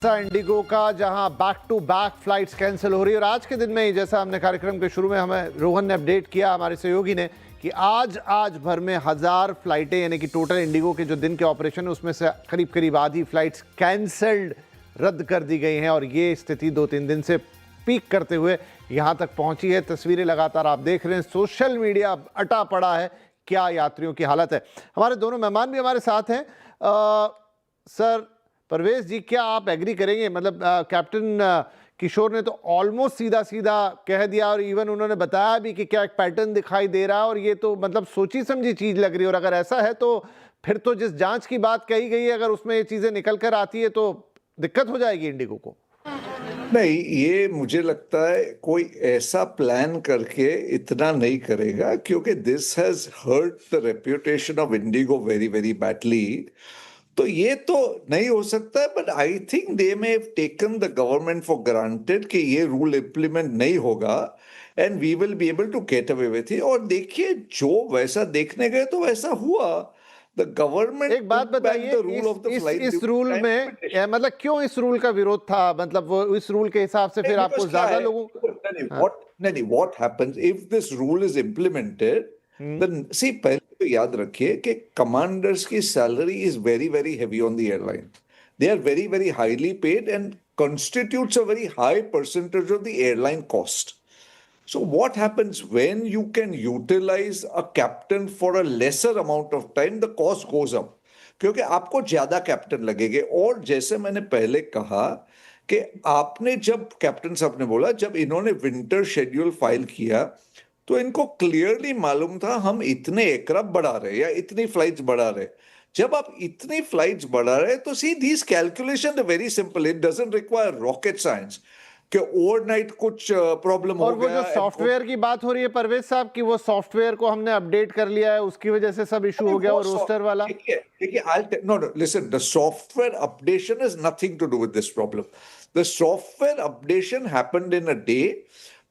Indigo का जहां back to back flights cancel हो रही है और आज के दिन में ही जैसा हमने कार्यक्रम के शुरू में हमें रोहन ने अपडेट किया हमारे सहयोगी ने कि आज भर में 1000 फ्लाइटें यानी कि टोटल इंडिगो के जो दिन के ऑपरेशन है उसमें से करीब करीब आधी फ्लाइट्स कैंसल्ड रद्द कर दी गई हैं और ये स्थिति 2-3 दिन से पीक करते हुए यहाँ तक पहुंची है। तस्वीरें लगातार आप देख रहे हैं, सोशल मीडिया अटा पड़ा है, क्या यात्रियों की हालत है। हमारे दोनों मेहमान भी हमारे साथ हैं। सर परवेज जी, क्या आप एग्री करेंगे? मतलब कैप्टन किशोर ने तो ऑलमोस्ट सीधा सीधा कह दिया और इवन उन्होंने बताया भी कि क्या एक पैटर्न दिखाई दे रहा है और ये तो मतलब सोची समझी चीज लग रही है और अगर ऐसा है तो फिर तो जिस जांच की बात कही गई है अगर उसमें ये चीजें निकल कर आती है तो दिक्कत हो जाएगी इंडिगो को। नहीं, ये मुझे लगता है कोई ऐसा प्लान करके इतना नहीं करेगा क्योंकि this has hurt the reputation of IndiGo very very badly. तो ये तो नहीं हो सकता है, but I think they may have taken the government for granted कि ये रूल इम्प्लीमेंट नहीं होगा and we will be able to get away with it. और देखिए, जो वैसा देखने गए तो वैसा हुआ। द गवर्नमेंट एक बात बताइए, इस रूल में मतलब क्यों इस रूल का विरोध था? मतलब वो इस रूल के हिसाब से फिर आपको ज्यादा लोगों what happens if this rule is implemented, then see, पहले तो याद रखिए कि कमांडर्स की salary is very very heavy on the airline. They are very very highly paid and constitutes a very high percentage of the airline cost. So what happens when you can utilize a captain for a lesser amount of time, the cost goes up. क्योंकि आपको ज्यादा captain लगेंगे। और जैसे मैंने पहले कहा कि आपने जब कैप्टन साहब ने बोला, जब इन्होंने विंटर शेड्यूल फाइल किया तो इनको क्लियरली मालूम था हम इतने एयरक्राफ्ट बढ़ा रहे या इतनी फ्लाइट्स बढ़ा रहे। जब आप इतनी फ्लाइट्स बढ़ा रहे तो see these calculation are very simple, it doesn't require rocket science कि ओवरनाइट कुछ प्रॉब्लम हो गया। और वो जो सॉफ्टवेयर की बात हो रही है परवेज साहब कि वो सॉफ्टवेयर को हमने अपडेट कर लिया है, उसकी वजह से सब इशू हो गया। और रोस्टर वाला देखिए, no, listen, the software updation has nothing to do with this problem. The software updation happened in a day.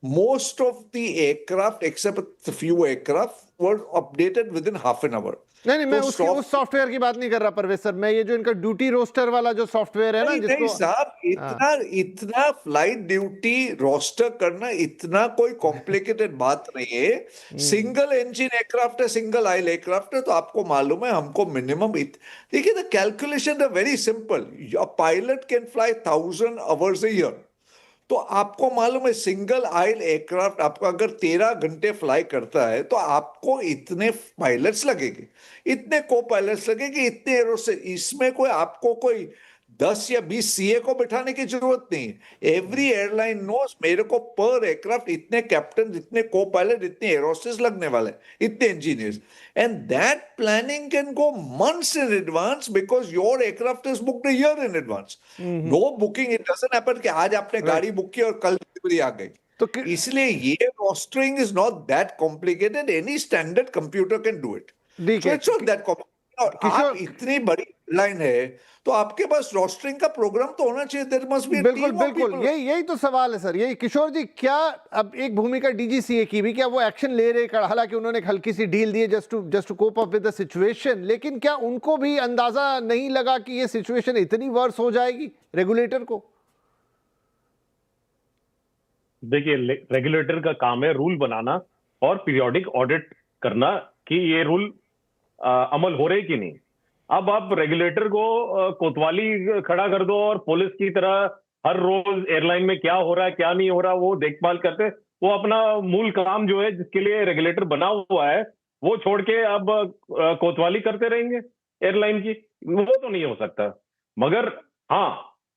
Most of the aircraft, except a few aircraft, were updated within half an hour. नहीं, मैं उस software की बात नहीं कर रहा Parvez sir, मैं ये जो इनका ड्यूटी रोस्टर वाला जो सॉफ्टवेयर है ना, जिसको साहब इतना फ्लाइट ड्यूटी रोस्टर करना इतना कोई कॉम्प्लिकेटेड बात नहीं है। सिंगल इंजन एयरक्राफ्ट है, सिंगल आइल एयरक्राफ्ट है, तो आपको मालूम है हमको मिनिमम देखिए, the calculation are very simple. A pilot can fly 1000 hours a year. तो आपको मालूम है सिंगल आइल एयरक्राफ्ट आपको अगर 13 घंटे फ्लाई करता है तो आपको इतने पायलट्स लगेंगे, इतने को पायलट्स लगेंगे, इतने एरो से। इसमें कोई आपको कोई 10 या 20 सीए को बिठाने की जरूरत नहीं है। एवरी एयरलाइन नोस मेरे को पर एयरक्राफ्ट इतने कैप्टन, इतने को पायलट, इतने एरोस्टेस लगने वाले, इतने engineers. And that planning can go months in advance because your aircraft is booked a year in advance. No booking, it doesn't happen कि आज आपने गाड़ी बुक की और कल डिलीवरी आ गई। तो इसलिए ये rostering is not that complicated, any standard computer can do it. So it's not that complicated. आप इतनी बड़ी लाइन है तो आपके पास रोस्टरिंग का प्रोग्राम तो होना चाहिए। देयर मस्ट बी बिल्कुल बिल्कुल, यही तो सवाल है सर। यही किशोर जी, क्या अब एक भूमिका डीजीसीए की भी, क्या वो एक्शन ले रहे? हालांकि उन्होंने एक हल्की सी डील दी है just to cope up with the situation, लेकिन क्या उनको भी अंदाजा नहीं लगा कि ये सिचुएशन इतनी वर्स हो जाएगी रेगुलेटर को? देखिए, रेगुलेटर का काम है रूल बनाना और पीरियोडिक ऑडिट करना कि ये रूल अमल हो रहे कि नहीं। अब आप रेगुलेटर को कोतवाली खड़ा कर दो और पुलिस की तरह हर रोज एयरलाइन में क्या हो रहा है क्या नहीं हो रहा वो देखभाल करते, वो अपना मूल काम जो है जिसके लिए रेगुलेटर बना हुआ है वो छोड़ के अब कोतवाली करते रहेंगे एयरलाइन की, वो तो नहीं हो सकता। मगर हाँ,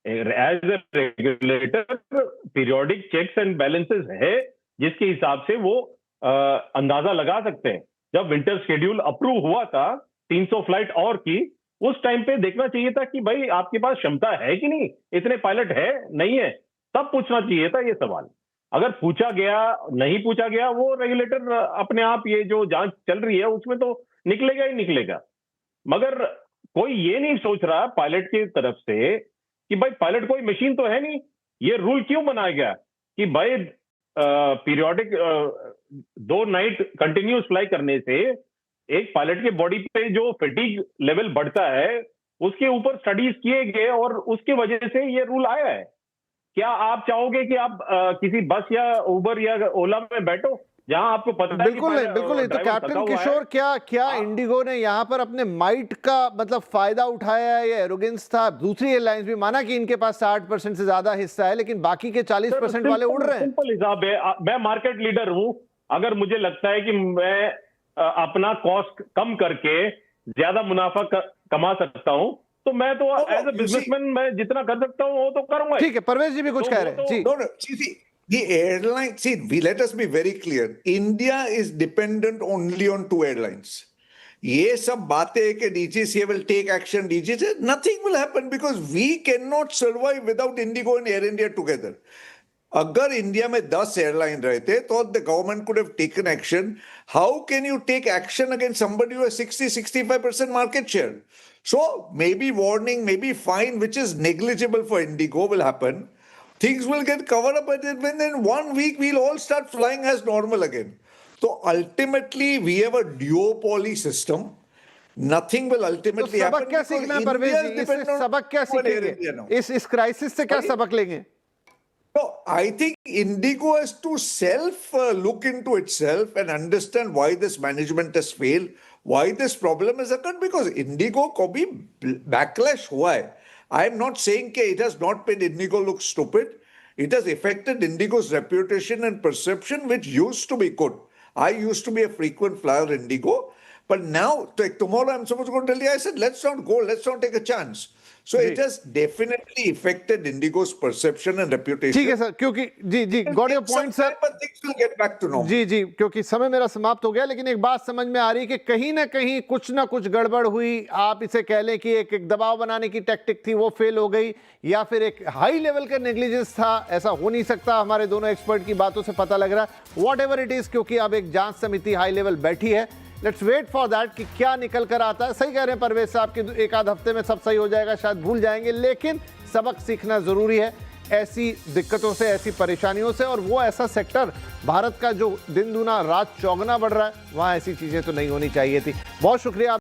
as a regulator periodic checks and balances है जिसके हिसाब से वो अंदाजा लगा सकते हैं। जब विंटर शेड्यूल अप्रूव हुआ था 300 फ्लाइट और की, उस टाइम पे देखना चाहिए था कि भाई आपके पास क्षमता है कि नहीं, इतने पायलट है नहीं है, तब पूछना चाहिए था ये सवाल। अगर पूछा गया नहीं पूछा गया, वो रेगुलेटर अपने आप ये जो जांच चल रही है उसमें तो निकलेगा ही निकलेगा। मगर कोई ये नहीं सोच रहा पायलट की तरफ से कि भाई पायलट कोई मशीन तो है नहीं, ये रूल क्यों बनाया गया कि भाई पीरियोडिक 2 नाइट कंटिन्यूस फ्लाई करने से एक पायलट के बॉडी पे जो फैटिग लेवल बढ़ता है उसके ऊपर स्टडीज किए गए और उसकी वजह से ये रूल आया है। क्या आप चाहोगे कि आप किसी बस या उबर या ओला में बैठो जहां आपको पता है बिल्कुल नहीं, बिल्कुल नहीं। तो कैप्टन किशोर, क्या इंडिगो ने यहाँ पर अपने माइट का मतलब फायदा उठाया है या एरोगेंस था? दूसरी एयरलाइंस भी माना कि इनके पास 60% से ज्यादा हिस्सा है, लेकिन बाकी के 40% वाले उड़ रहे हैं। सिंपल हिसाब है, मैं मार्केट लीडर हूं, अगर मुझे लगता है कि मैं अपना कॉस्ट कम करके ज्यादा मुनाफा कमा सकता हूं, तो मैं तो एज ए बिजनेसमैन मैं जितना कर सकता हूं वो तो करूंगा। ठीक है, परवेश जी भी कुछ कह रहे हैं जी। No, see, the airline, let us be very clear. India is dependent only on two airlines. ये सब बातें कि DGCA will take action, DGCA, nothing will happen because we cannot survive without Indigo and Air India together. अगर India में 10 airline रहते तो the government could have taken action. How can you take action against somebody who has 60-65% market share? So maybe warning, maybe fine, which is negligible for Indigo will happen. Things will get covered up, and within 1 week we'll all start flying as normal again. So ultimately we have a duopoly system. Nothing will तो ultimately सबक happen क्या because सीखना है India Parvesh is जी? इससे dependent on सबक क्या Air India सीखेंगे? now. इस क्राइसिस से क्या सबक लेंगे? No, I think Indigo has to look into itself and understand why this management has failed, why this problem has occurred, because Indigo को भी backlash हुआ है. I am not saying that it has not made Indigo look stupid. It has affected Indigo's reputation and perception, which used to be good. I used to be a frequent flyer Indigo, but now, tomorrow I'm supposed to go to Delhi. I said, let's not go, let's not take a chance. So it has definitely affected Indigo's perception and reputation. ठीक है sir, क्योंकि जी got your point sir. But things will get back to normal. जी, क्योंकि समय मेरा समाप्त हो गया, लेकिन एक बात समझ में आ रही है कि कहीं ना कहीं कुछ ना कुछ गड़बड़ हुई। आप इसे कह लें कि एक दबाव बनाने की टैक्टिक थी, वो फेल हो गई, या फिर एक हाई लेवल का नेग्लिजेंस था। ऐसा हो नहीं सकता, हमारे दोनों एक्सपर्ट की बातों से पता लग रहा है। वॉट एवर इट इज, क्योंकि अब एक जांच समिति हाई लेवल बैठी है। लेट्स वेट फॉर दैट कि क्या निकल कर आता है। सही कह रहे हैं परवेश साहब कि एक आध हफ्ते में सब सही हो जाएगा, शायद भूल जाएंगे, लेकिन सबक सीखना जरूरी है ऐसी दिक्कतों से, ऐसी परेशानियों से। और वो ऐसा सेक्टर भारत का जो दिन दूना रात चौगुना बढ़ रहा है, वहां ऐसी चीजें तो नहीं होनी चाहिए थी। बहुत शुक्रिया।